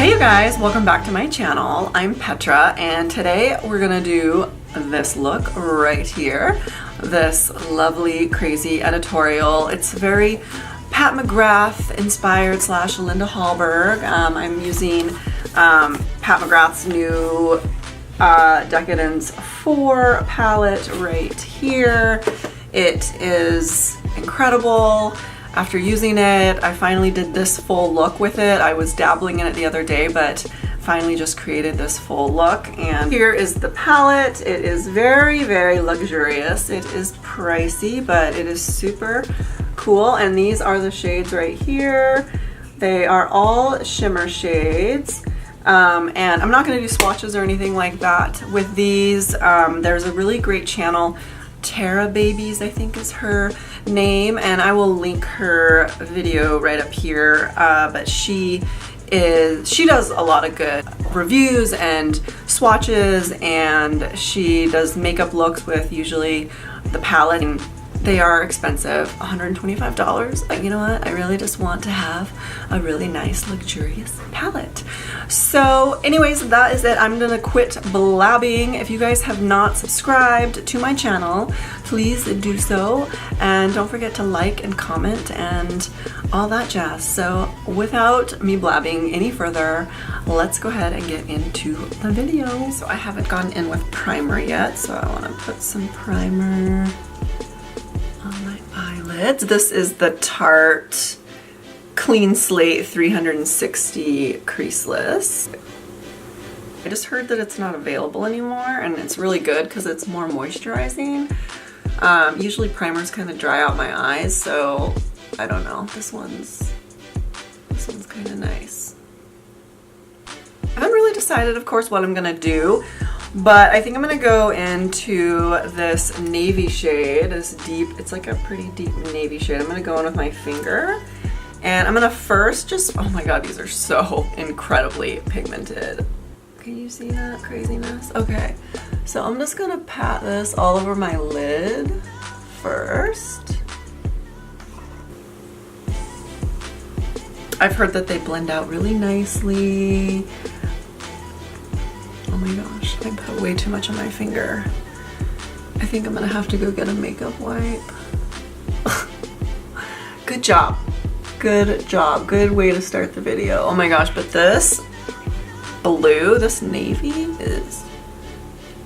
Hey you guys, welcome back to my channel. I'm Petra and today we're gonna do this look right here. This lovely, crazy editorial. It's very Pat McGrath inspired / Linda Hallberg. I'm using Pat McGrath's new Decadence 4 palette right here. It is incredible. After using it, I finally did this full look with it. I was dabbling in it the other day, but finally just created this full look. And here is the palette. It is very, very luxurious. It is pricey, but it is super cool. And these are the shades right here. They are all shimmer shades. And I'm not gonna do swatches or anything like that with these. There's a really great channel, Tara Babies, I think is her name, and I will link her video right up here. But she does a lot of good reviews and swatches, and she does makeup looks with usually the palette. And they are expensive, $125. But you know what? I really just want to have a really nice, luxurious palette. So anyways, that is it. I'm gonna quit blabbing. If you guys have not subscribed to my channel, please do so. And don't forget to like and comment and all that jazz. So without me blabbing any further, let's go ahead and get into the video. So I haven't gone in with primer yet, so I wanna put some primer on my eyelids. This is the Tarte Clean Slate 360 Creaseless. I just heard that it's not available anymore, and it's really good because it's more moisturizing. Usually primers kind of dry out my eyes, so I don't know. This one's kind of nice. I haven't really decided, of course, what I'm gonna do. But I think I'm gonna go into this navy shade, this deep, it's like a pretty deep navy shade. I'm gonna go in with my finger, and I'm gonna first just, oh my god, these are so incredibly pigmented. Can you see that craziness? Okay, so I'm just gonna pat this all over my lid first. I've heard that they blend out really nicely. Oh my gosh, I put way too much on my finger. I think I'm gonna have to go get a makeup wipe. Good job. Good job. Good way to start the video. Oh my gosh, but this blue, this navy is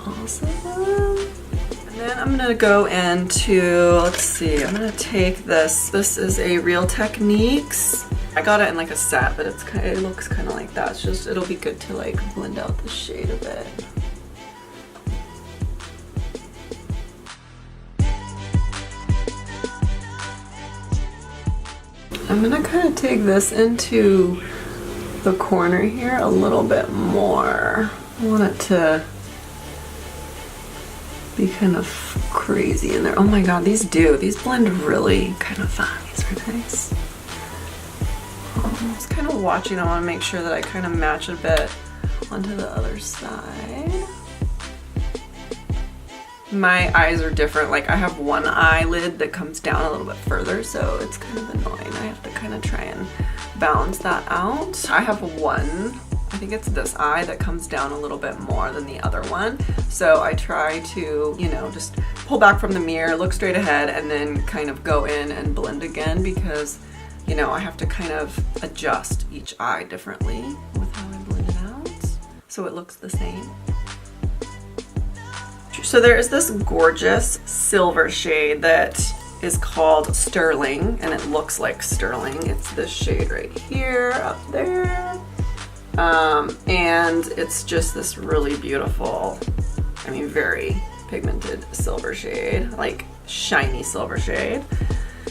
awesome. And then I'm gonna go into, let's see, I'm gonna take this. This is a Real Techniques. I got it in like a set, but it looks kind of like that. It's just, it'll be good to like blend out the shade a bit. I'm gonna kind of take this into the corner here a little bit more. I want it to be kind of crazy in there. Oh my god, these blend really kind of fun. These are nice. I'm just kind of watching. I want to make sure that I kind of match a bit onto the other side. My eyes are different. Like I have one eyelid that comes down a little bit further, so it's kind of annoying. I have to kind of try and balance that out. I have one, I think it's this eye that comes down a little bit more than the other one. So I try to, you know, just pull back from the mirror, look straight ahead, and then kind of go in and blend again because, you know, I have to kind of adjust each eye differently with how I blend it out so it looks the same. So there is this gorgeous silver shade that is called Sterling, and it looks like sterling. It's this shade right here, up there. And it's just this really beautiful, I mean, very pigmented silver shade, like shiny silver shade.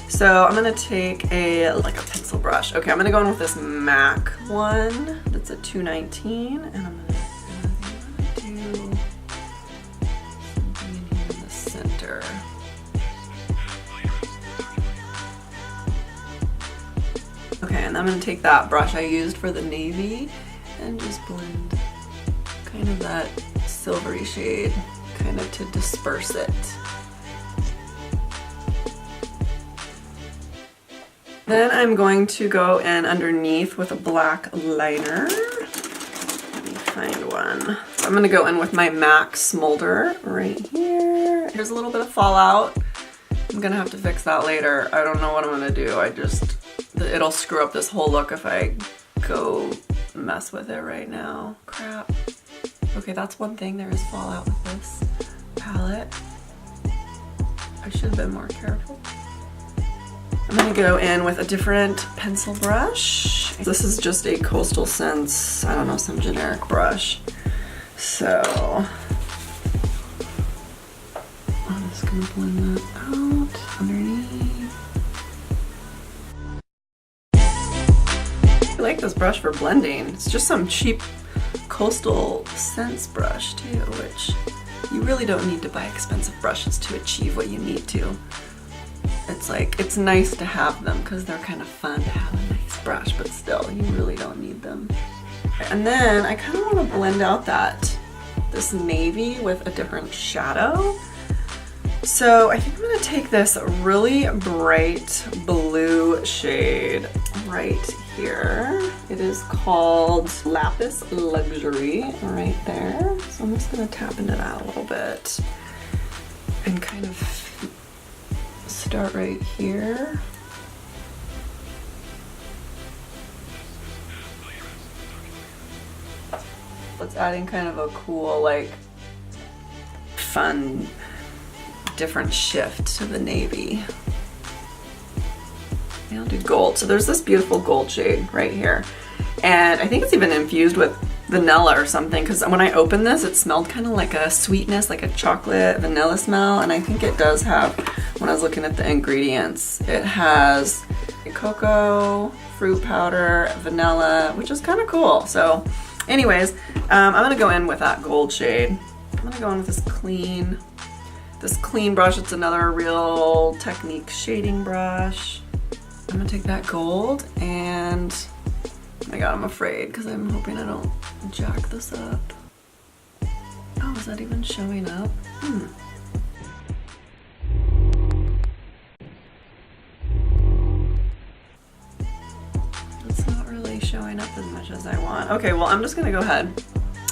So I'm gonna take like a pencil brush. Okay, I'm gonna go in with this MAC one. That's a 219, and I'm gonna do something in here in the center. Okay, and I'm gonna take that brush I used for the navy and just blend kind of that silvery shade, kind of to disperse it. Then I'm going to go in underneath with a black liner. one. I'm gonna go in with my MAC Smolder right here. Here's a little bit of fallout. I'm gonna have to fix that later. I don't know what I'm gonna do. It'll screw up this whole look if I go mess with it right now. Crap. Okay, that's one thing. There is fallout with this palette. I should have been more careful. I'm gonna go in with a different pencil brush. This is just a Coastal Scents, I don't know, some generic brush. So I'm just gonna blend that out underneath. I like this brush for blending. It's just some cheap Coastal Scents brush too, which you really don't need to buy expensive brushes to achieve what you need to. It's like, it's nice to have them because they're kind of fun to have a nice brush, but still, you really don't need them. And then I kind of want to blend out this navy with a different shadow. So I think I'm going to take this really bright blue shade right here. It is called Lapis Luxury right there. So I'm just going to tap into that a little bit and kind of start right here. It's adding kind of a cool, like, fun, different shift to the navy. And I'll do gold. So there's this beautiful gold shade right here. And I think it's even infused with vanilla or something, because when I opened this, it smelled kind of like a sweetness, like a chocolate vanilla smell. And I think it does have, when I was looking at the ingredients, it has cocoa, fruit powder, vanilla, which is kind of cool. So anyways, I'm gonna go in with that gold shade. I'm gonna go in with this clean brush. It's another Real Technique shading brush. I'm gonna take that gold and, oh my god, I'm afraid because I'm hoping I don't jack this up. Oh, is that even showing up? It's not really showing up as much as I want. Okay, well, I'm just gonna go ahead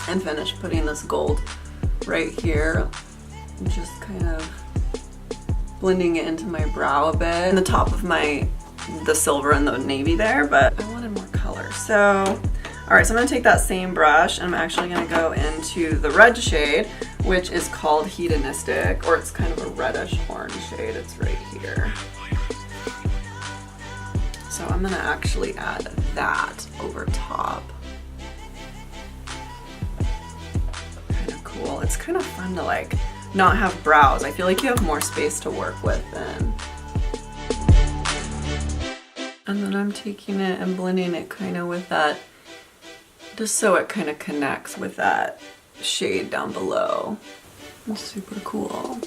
and finish putting this gold right here. And just kind of blending it into my brow a bit. And the top of the silver and the navy there, but I wanted more color. So, all right, so I'm gonna take that same brush and I'm actually gonna go into the red shade, which is called Hedonistic, or it's kind of a reddish orange shade. It's right here. So I'm gonna actually add that over top. Kind of cool. It's kind of fun to like not have brows. I feel like you have more space to work with then. And then I'm taking it and blending it kind of with that, just so it kind of connects with that shade down below. It's super cool.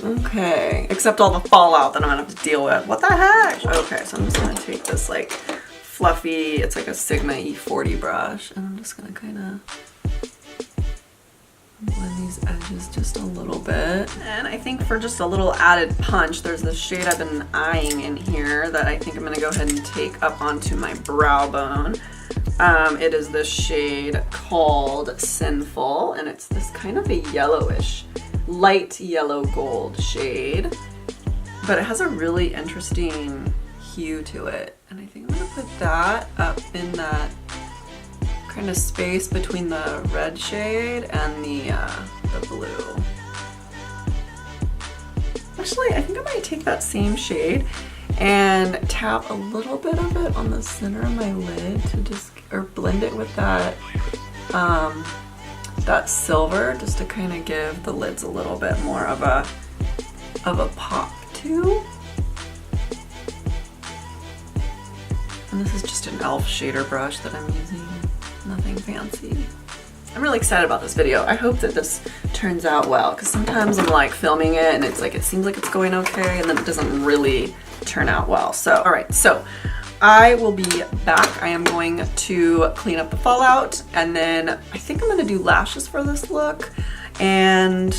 Okay, except all the fallout that I'm gonna have to deal with. What the heck? Okay, so I'm just gonna take this like fluffy, it's like a Sigma E40 brush, and I'm just gonna kind of blend these edges just a little bit. And I think for just a little added punch, there's this shade I've been eyeing in here that I think I'm gonna go ahead and take up onto my brow bone. It is this shade called Sinful, and it's this kind of a yellowish, light yellow gold shade, but it has a really interesting hue to it. And I think I'm gonna put that up in that kind of space between the red shade and the blue. Actually, I think I might take that same shade and tap a little bit of it on the center of my lid to just, or blend it with that that silver, just to kind of give the lids a little bit more of a pop too. And this is just an e.l.f. shader brush that I'm using. Nothing fancy. I'm really excited about this video. I hope that this turns out well, because sometimes I'm like filming it and it's like, it seems like it's going okay, and then it doesn't really turn out well. So, all right, so I will be back. I am going to clean up the fallout, and then I think I'm gonna do lashes for this look, and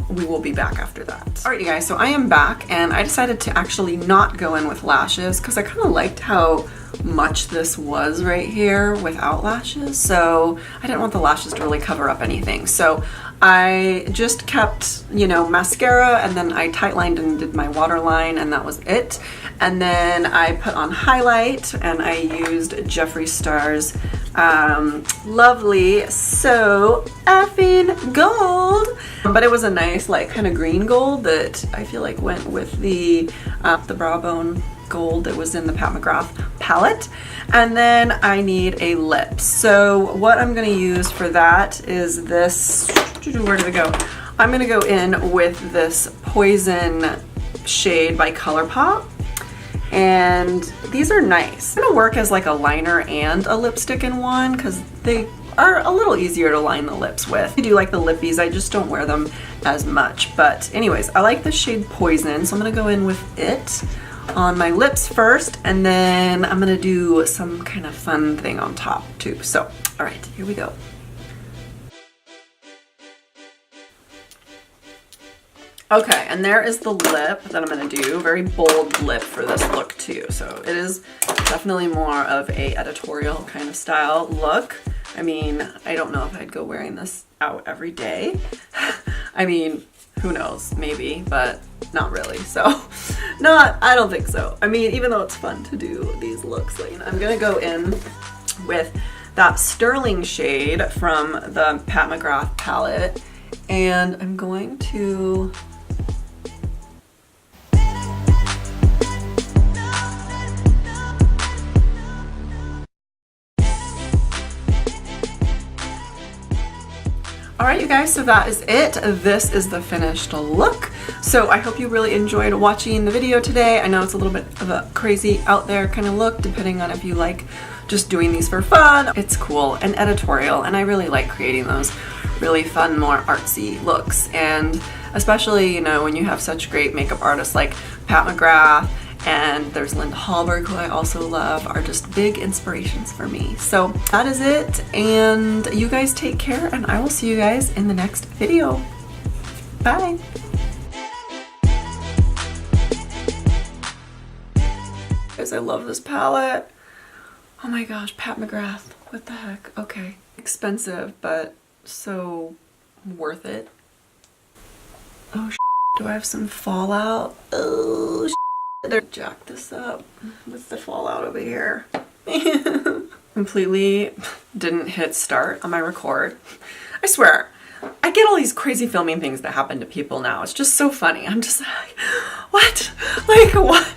we will be back after that. All right, you guys, so I am back, and I decided to actually not go in with lashes because I kind of liked how much this was right here without lashes, so I didn't want the lashes to really cover up anything. So I just kept, you know, mascara, and then I tight lined and did my waterline, and that was it. And then I put on highlight, and I used Jeffree Star's lovely So Effing Gold, but it was a nice like kind of green gold that I feel like went with the brow bone gold that was in the Pat McGrath palette. And then I need a lip. So what I'm going to use for that is this, where did it go? I'm going to go in with this Poison shade by ColourPop. And these are nice. It's gonna work as like a liner and a lipstick in one because they are a little easier to line the lips with. I do like the Lippies, I just don't wear them as much. But anyways, I like the shade Poison, so I'm gonna go in with it on my lips first, and then I'm gonna do some kind of fun thing on top too. So, all right, here we go. Okay, and there is the lip that I'm gonna do. Very bold lip for this look too. So it is definitely more of a editorial kind of style look. I mean, I don't know if I'd go wearing this out every day. I mean, who knows, maybe, but not really. So I don't think so. I mean, even though it's fun to do these looks, like, I'm gonna go in with that Sterling shade from the Pat McGrath palette, and I'm going to Alright you guys, so that is it. This is the finished look. So I hope you really enjoyed watching the video today. I know it's a little bit of a crazy out there kind of look, depending on if you like just doing these for fun. It's cool and editorial, and I really like creating those really fun, more artsy looks. And especially, you know, when you have such great makeup artists like Pat McGrath, and there's Linda Hallberg, who I also love, are just big inspirations for me. So that is it, and you guys take care, and I will see you guys in the next video. Bye! Guys, I love this palette. Oh my gosh, Pat McGrath, what the heck? Okay. Expensive, but so worth it. Oh, do I have some fallout? Oh, they're jack this up with the fallout over here. Completely didn't hit start on my record. I swear, I get all these crazy filming things that happen to people now. It's just so funny. I'm just like, what? Like, what?